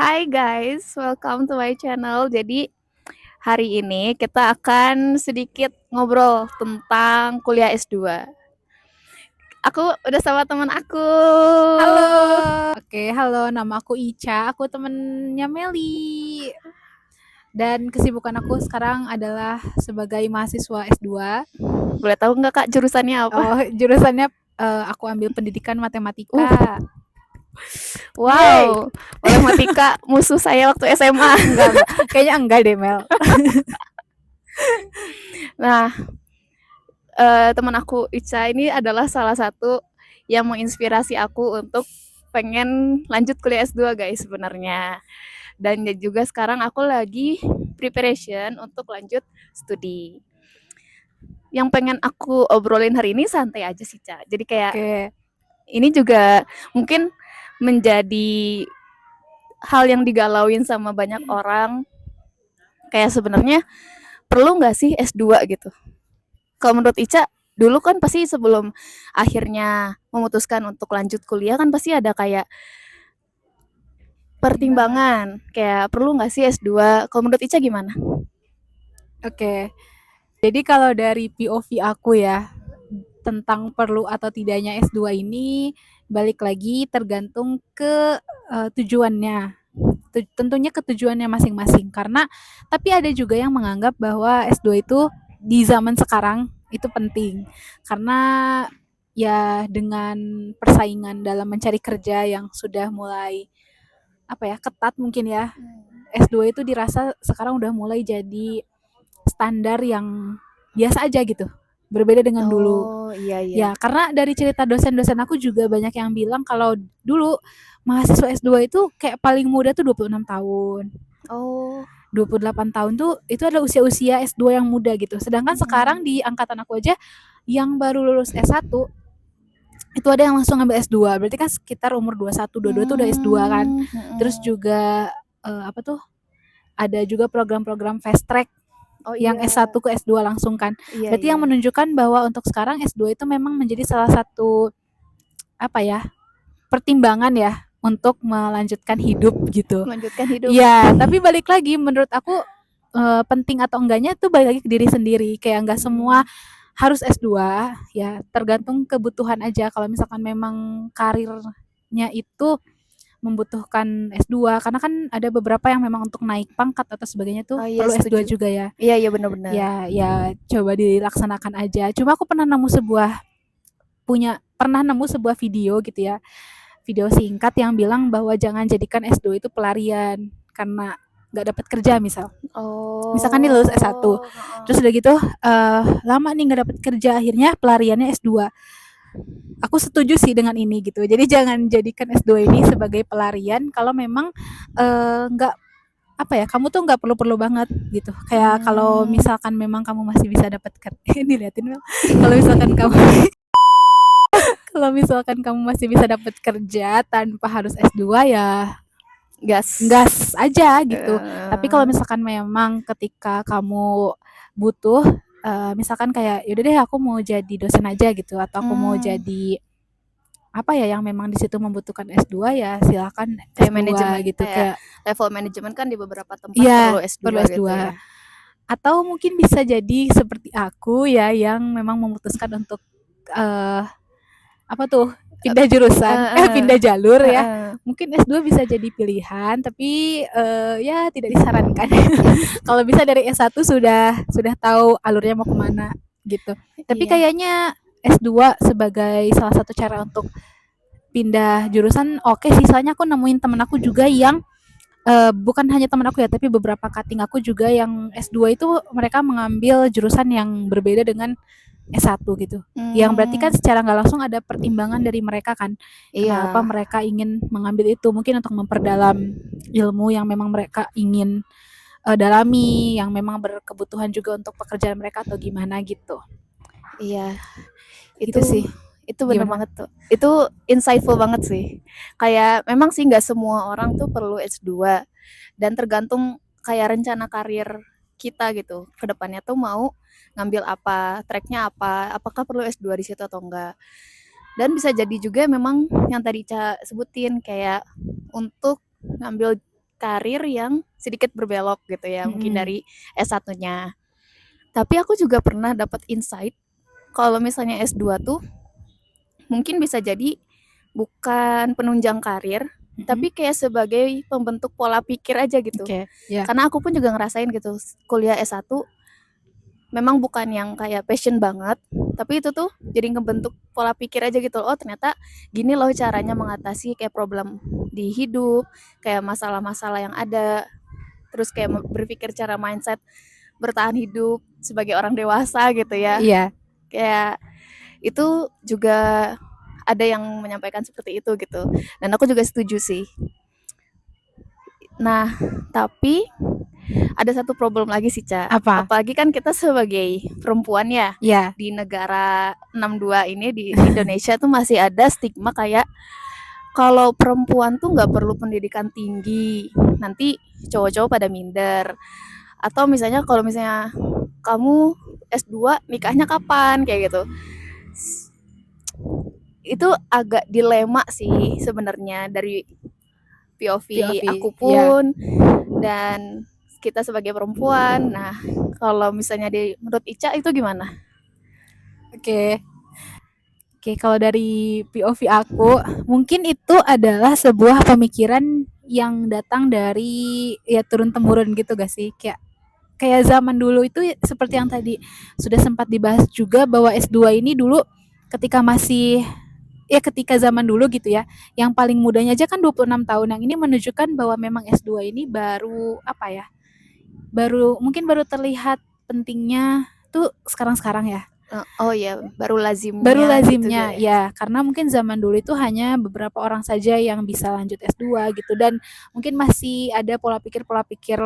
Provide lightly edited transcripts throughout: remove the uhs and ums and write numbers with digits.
Hai guys, welcome to my channel. Jadi hari ini kita akan sedikit ngobrol tentang kuliah S2. Aku udah sama teman aku. Halo. Oke, halo, nama aku Ica, aku temennya Meli. Dan kesibukan aku sekarang adalah sebagai mahasiswa S2. Boleh tahu nggak Kak jurusannya apa? Oh, jurusannya aku ambil pendidikan Uh, matematika. Yeay. wow, matematika musuh saya waktu SMA. Enggak. Kayaknya enggak deh, Mel. Nah, teman aku Ica ini adalah salah satu yang menginspirasi aku untuk pengen lanjut kuliah S2 guys sebenarnya. Dan juga sekarang aku lagi preparation untuk lanjut studi. Yang pengen aku obrolin hari ini santai aja sih, Ca. Jadi kayak Oke. ini juga mungkin menjadi hal yang digalauin sama banyak orang. Kayak sebenarnya perlu nggak sih S2 gitu? Kalau menurut Ica, dulu kan pasti sebelum akhirnya memutuskan untuk lanjut kuliah kan pasti ada kayak pertimbangan. Kayak perlu nggak sih S2? Kalau menurut Ica gimana? Oke. Jadi kalau dari POV aku ya, tentang perlu atau tidaknya S2 ini balik lagi tergantung ke tujuannya. Tentunya ke tujuannya masing-masing karena tapi ada juga yang menganggap bahwa S2 itu di zaman sekarang itu penting karena ya dengan persaingan dalam mencari kerja yang sudah mulai apa ya ketat mungkin ya, S2 itu dirasa sekarang udah mulai jadi standar yang biasa aja gitu, berbeda dengan dulu. Oh, iya iya. Ya, karena dari cerita dosen-dosen aku juga banyak yang bilang kalau dulu mahasiswa S2 itu kayak paling muda tuh 26 tahun. Oh. 28 tahun tuh itu adalah usia-usia S2 yang muda gitu. Sedangkan sekarang di angkatan aku aja yang baru lulus S1 itu ada yang langsung ngambil S2. Berarti kan sekitar umur 21, 22 tuh udah S2 kan. Terus juga apa tuh? Ada juga program-program fast track Oh yang iya. S1 ke S2 langsung kan. Iya Berarti iya. yang menunjukkan bahwa untuk sekarang S2 itu memang menjadi salah satu apa ya? Pertimbangan ya untuk melanjutkan hidup gitu. Melanjutkan hidup. Iya, tapi balik lagi menurut aku penting atau enggaknya tuh balik lagi ke diri sendiri. Kayak enggak semua harus S2 ya, tergantung kebutuhan aja. Kalau misalkan memang karirnya itu membutuhkan S2 karena kan ada beberapa yang memang untuk naik pangkat atau sebagainya tuh Oh iya perlu S2 setuju. juga ya. Iya iya benar-benar. Ya coba dilaksanakan aja. Cuma aku pernah nemu sebuah video gitu ya. Video singkat yang bilang bahwa jangan jadikan S2 itu pelarian karena nggak dapat kerja misal. Misalkan nih lulus S1, Oh, terus udah gitu lama nih nggak dapat kerja, akhirnya pelariannya S2. Aku setuju sih dengan ini gitu. Jadi jangan jadikan S2 ini sebagai pelarian kalau memang nggak apa ya, kamu tuh nggak perlu-perlu banget gitu. Kayak kalau misalkan memang kamu masih bisa dapat kerja, diliatin Mel. Kalau misalkan kamu kalau misalkan kamu masih bisa dapat kerja tanpa harus S2 ya gas. gas aja gitu. Tapi kalau Eh, misalkan memang ketika kamu butuh misalkan kayak yaudah deh aku mau jadi dosen aja gitu atau aku mau hmm, jadi apa ya yang memang di situ membutuhkan S2 ya silakan kayak S2 manajemen, gitu kayak kayak level manajemen kan di beberapa tempat perlu iya perlu S2 gitu S2 ya. atau mungkin bisa jadi seperti aku ya yang memang memutuskan untuk eh apa tuh pindah jurusan Eh, pindah jalur eh, ya eh. mungkin S2 bisa jadi pilihan tapi ya tidak disarankan kalau bisa dari S1 sudah tahu alurnya mau kemana gitu tapi Iya. kayaknya S2 sebagai salah satu cara untuk pindah jurusan oke sih soalnya aku nemuin temen aku juga yang bukan hanya teman aku ya tapi beberapa cutting aku juga yang S2 itu mereka mengambil jurusan yang berbeda dengan S1 gitu. Yang berarti kan Hmm, secara nggak langsung ada pertimbangan dari mereka kan. Kenapa iya. mereka ingin mengambil itu? Mungkin untuk memperdalam ilmu yang memang mereka ingin dalami, yang memang berkebutuhan juga untuk pekerjaan mereka atau gimana gitu. Iya. Gitu Itu sih. itu bener Gimana? banget tuh. Itu insightful banget sih. Kayak memang sih nggak semua orang tuh perlu S2 dan tergantung kayak rencana karir kita gitu. Kedepannya tuh mau ngambil apa, tracknya apa, apakah perlu S2 di situ atau enggak. Dan bisa jadi juga memang yang tadi Ca sebutin kayak untuk ngambil karir yang sedikit berbelok gitu ya, mungkin Mm-mm. dari S1-nya. Tapi aku juga pernah dapat insight kalau misalnya S2 tuh mungkin bisa jadi bukan penunjang karir, Mm-mm. tapi kayak sebagai pembentuk pola pikir aja gitu. Oke, ya. Karena aku pun juga ngerasain gitu, kuliah S1 memang bukan yang kayak passion banget, tapi itu tuh jadi ngebentuk pola pikir aja gitu. Oh, ternyata gini loh caranya mengatasi kayak problem di hidup, kayak masalah-masalah yang ada. Terus kayak berpikir cara mindset bertahan hidup sebagai orang dewasa gitu ya. Iya. Kayak itu juga ada yang menyampaikan seperti itu gitu. Dan aku juga setuju sih. Nah, tapi ada satu problem lagi sih, Ca. Apa? Apalagi kan kita sebagai perempuan ya, Ya. di negara 62 ini di Indonesia tuh masih ada stigma kayak kalau perempuan tuh nggak perlu pendidikan tinggi, nanti cowok-cowok pada minder. Atau misalnya kalau misalnya kamu S2 nikahnya kapan kayak gitu. Itu agak dilema sih sebenarnya dari POV POV. aku Ya. pun dan kita sebagai perempuan. Nah, kalau misalnya menurut Ica itu gimana? Oke. Oke, kalau dari POV aku, mungkin itu adalah sebuah pemikiran yang datang dari ya turun-temurun gitu gak sih? Kayak zaman dulu itu seperti yang tadi sudah sempat dibahas juga bahwa S2 ini dulu ketika masih ketika zaman dulu gitu ya, yang paling mudanya aja kan 26 tahun. Yang ini menunjukkan bahwa memang S2 ini baru apa ya? Mungkin baru terlihat pentingnya tuh sekarang-sekarang ya. Oh ya, baru Baru lazimnya gitu lazimnya, ya. ya, karena mungkin zaman dulu itu hanya beberapa orang saja yang bisa lanjut S2 gitu dan mungkin masih ada pola pikir-pola pikir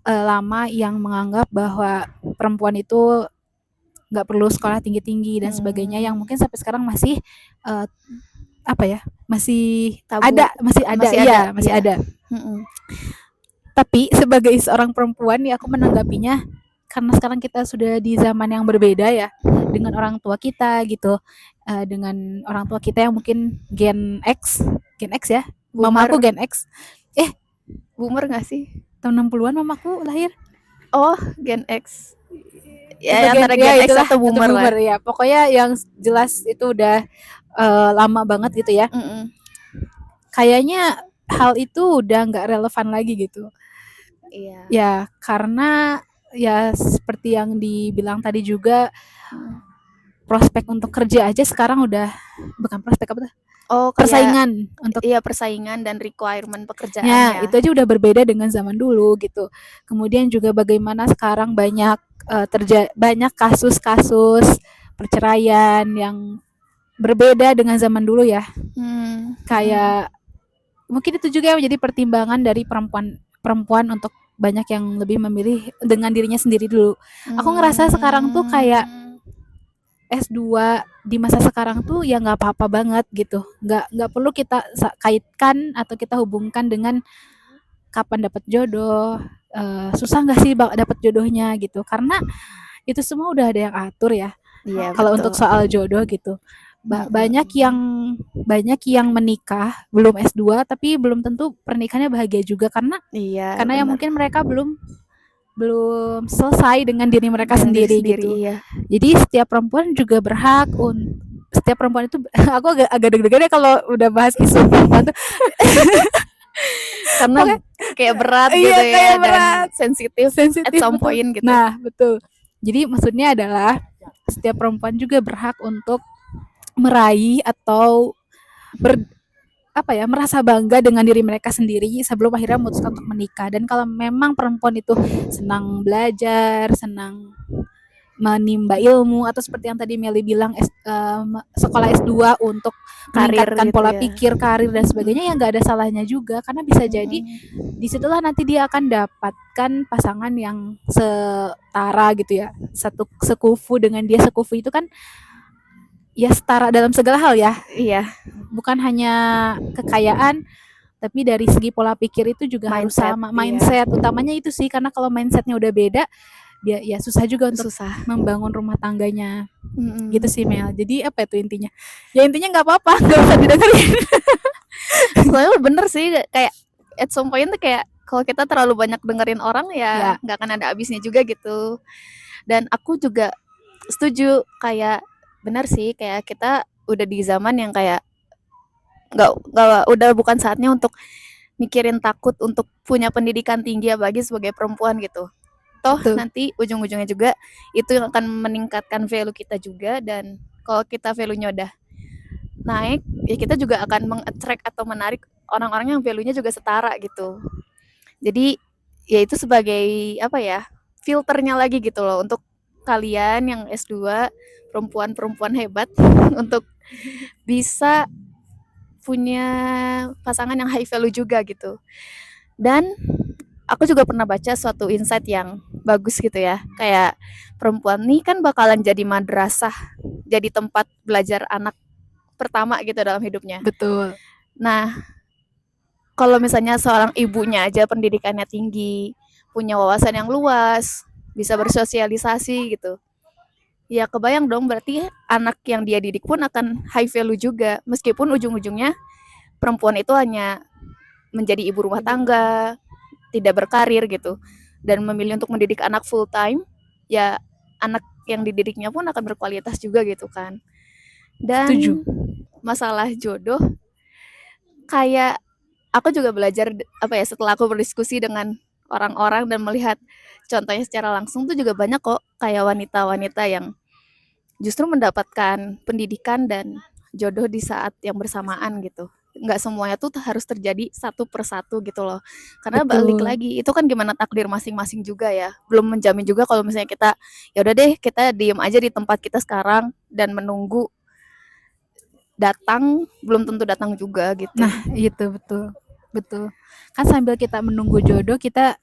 lama yang menganggap bahwa perempuan itu nggak perlu sekolah tinggi-tinggi dan sebagainya yang mungkin sampai sekarang masih uh, apa ya masih Tabu. masih ada. ada. Tapi sebagai seorang perempuan ya aku menanggapinya karena sekarang kita sudah di zaman yang berbeda ya dengan orang tua kita gitu, dengan orang tua kita yang mungkin Gen X ya, mamaku Gen X. Boomer nggak sih? Tahun 60-an mamaku lahir. Oh, Gen X. Ya, Sebagai antara Gen X atau boomer lah. ya. Pokoknya yang jelas itu udah lama banget gitu ya. Kayaknya hal itu udah nggak relevan lagi gitu. Iya. Ya, karena ya seperti yang dibilang tadi juga prospek untuk kerja aja sekarang udah bukan prospek apa tuh? Oh, persaingan untuk persaingan dan requirement pekerjaan ya, itu aja udah berbeda dengan zaman dulu gitu. Kemudian juga bagaimana sekarang banyak banyak kasus-kasus perceraian yang berbeda dengan zaman dulu ya. Kayak mungkin itu juga yang menjadi pertimbangan dari perempuan untuk banyak yang lebih memilih dengan dirinya sendiri dulu. Aku ngerasa sekarang tuh kayak S2 di masa sekarang tuh ya nggak apa-apa banget gitu. Nggak perlu kita kaitkan atau kita hubungkan dengan kapan dapat jodoh, susah nggak sih dapat jodohnya gitu. Karena itu semua udah ada yang atur ya. Iya, kalau untuk soal jodoh gitu. Banyak yang menikah belum S2 tapi belum tentu pernikahannya bahagia juga karena yang mungkin mereka belum selesai dengan diri mereka sendiri gitu. Iya. Jadi setiap perempuan juga berhak setiap perempuan itu aku agak deg-degan ya kalau udah bahas isu perempuan tuh. Karena kayak berat gitu ya kayak berat. Dan sensitif at some betul. point gitu. Nah, betul. Jadi maksudnya adalah setiap perempuan juga berhak untuk meraih atau merasa bangga dengan diri mereka sendiri sebelum akhirnya memutuskan untuk menikah. Dan kalau memang perempuan itu senang belajar, senang menimba ilmu atau seperti yang tadi Meli bilang sekolah S2 untuk meningkatkan pola pikir, karir dan sebagainya, ya nggak ada salahnya juga karena bisa jadi disitulah nanti dia akan dapatkan pasangan yang setara gitu ya, satu sekufu dengan dia. Sekufu itu kan ya setara dalam segala hal ya. Iya. Bukan hanya kekayaan, tapi dari segi pola pikir itu juga harus sama. Mindset utamanya itu sih, karena kalau mindsetnya udah beda, dia ya susah juga untuk membangun rumah tangganya. Gitu sih Mel. Jadi apa itu intinya? Ya intinya nggak apa-apa, nggak usah didengerin. Soalnya bener sih kayak at some point tuh kayak kalau kita terlalu banyak dengerin orang Ya. ya nggak akan ada habisnya juga gitu. Dan aku juga setuju kayak benar sih kayak kita udah di zaman yang kayak nggak udah bukan saatnya untuk mikirin takut untuk punya pendidikan tinggi apalagi sebagai perempuan gitu. Toh Betul. nanti ujung-ujungnya juga itu yang akan meningkatkan value kita juga dan kalau kita value-nya udah naik ya kita juga akan meng-attract atau menarik orang-orang yang value-nya juga setara gitu. Jadi ya itu sebagai apa ya filternya lagi gitu loh untuk kalian yang S2 perempuan-perempuan hebat untuk bisa punya pasangan yang high value juga gitu. Dan aku juga pernah baca suatu insight yang bagus gitu ya. Kayak perempuan nih kan bakalan jadi madrasah, jadi tempat belajar anak pertama gitu dalam hidupnya. Betul. Nah, kalau misalnya seorang ibunya aja pendidikannya tinggi, punya wawasan yang luas, bisa bersosialisasi gitu. Ya kebayang dong berarti anak yang dia didik pun akan high value juga. Meskipun ujung-ujungnya perempuan itu hanya menjadi ibu rumah tangga, tidak berkarir gitu. Dan memilih untuk mendidik anak full time, ya anak yang dididiknya pun akan berkualitas juga gitu kan. Setuju. Dan masalah jodoh kayak aku juga belajar apa ya setelah aku berdiskusi dengan orang-orang dan melihat contohnya secara langsung tuh juga banyak kok kayak wanita-wanita yang justru mendapatkan pendidikan dan jodoh di saat yang bersamaan gitu. Nggak semuanya tuh harus terjadi satu persatu gitu loh. Karena balik Betul. lagi itu kan gimana takdir masing-masing juga ya. Belum menjamin juga kalau misalnya kita ya udah deh kita diem aja di tempat kita sekarang dan menunggu datang belum tentu datang juga gitu. Nah, itu betul. Betul. Kan sambil kita menunggu jodoh, kita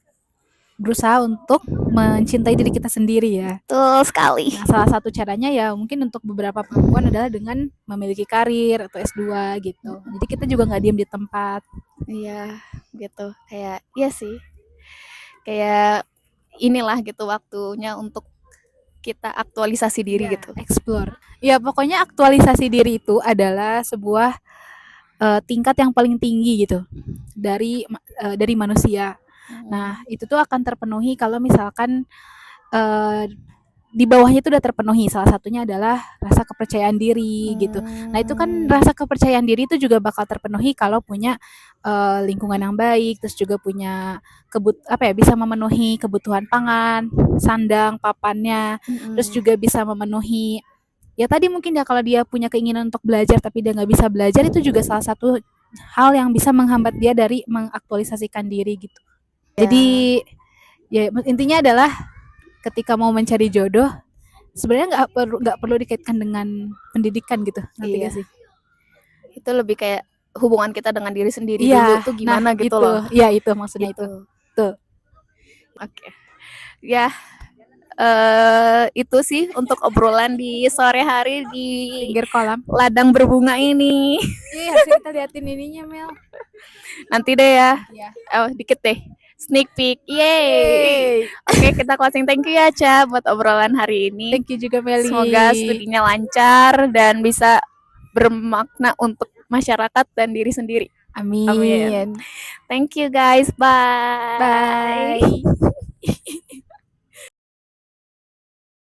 berusaha untuk mencintai diri kita sendiri ya. Betul sekali. Nah, salah satu caranya ya mungkin untuk beberapa perempuan adalah dengan memiliki karir atau S2 gitu. Jadi kita juga nggak diem di tempat. Iya, gitu. Kayak iya sih. Kayak inilah gitu waktunya untuk kita aktualisasi diri Ya, gitu. explore. Ya, pokoknya aktualisasi diri itu adalah sebuah tingkat yang paling tinggi gitu dari manusia. Nah, itu tuh akan terpenuhi kalau misalkan di bawahnya itu udah terpenuhi. Salah satunya adalah rasa kepercayaan diri gitu. Nah, itu kan rasa kepercayaan diri itu juga bakal terpenuhi kalau punya lingkungan yang baik, terus juga punya bisa memenuhi kebutuhan pangan, sandang, papannya, terus juga bisa memenuhi ya tadi mungkin ya kalau dia punya keinginan untuk belajar tapi dia nggak bisa belajar itu juga salah satu hal yang bisa menghambat dia dari mengaktualisasikan diri gitu. Jadi ya intinya adalah ketika mau mencari jodoh sebenarnya nggak perlu dikaitkan dengan pendidikan gitu, ngerti Iya. gak sih? Itu lebih kayak hubungan kita dengan diri sendiri Iya, dulu tuh gimana gitu itu, loh. ya itu maksudnya itu. Gitu. Tuh. Oke. Ya, itu sih untuk obrolan di sore hari di Pinggir kolam. ladang berbunga ini. Iya, harusnya kita liatin ininya, Mel. Nanti deh ya. Iya. Oh, dikit deh. Sneak peek. Yeay. Yeay. Oke, kita closing. Thank you ya, Ca, buat obrolan hari ini. Thank you juga, Meli. Semoga studinya lancar dan bisa bermakna untuk masyarakat dan diri sendiri. Amin. Amin. Thank you guys. Bye. Bye.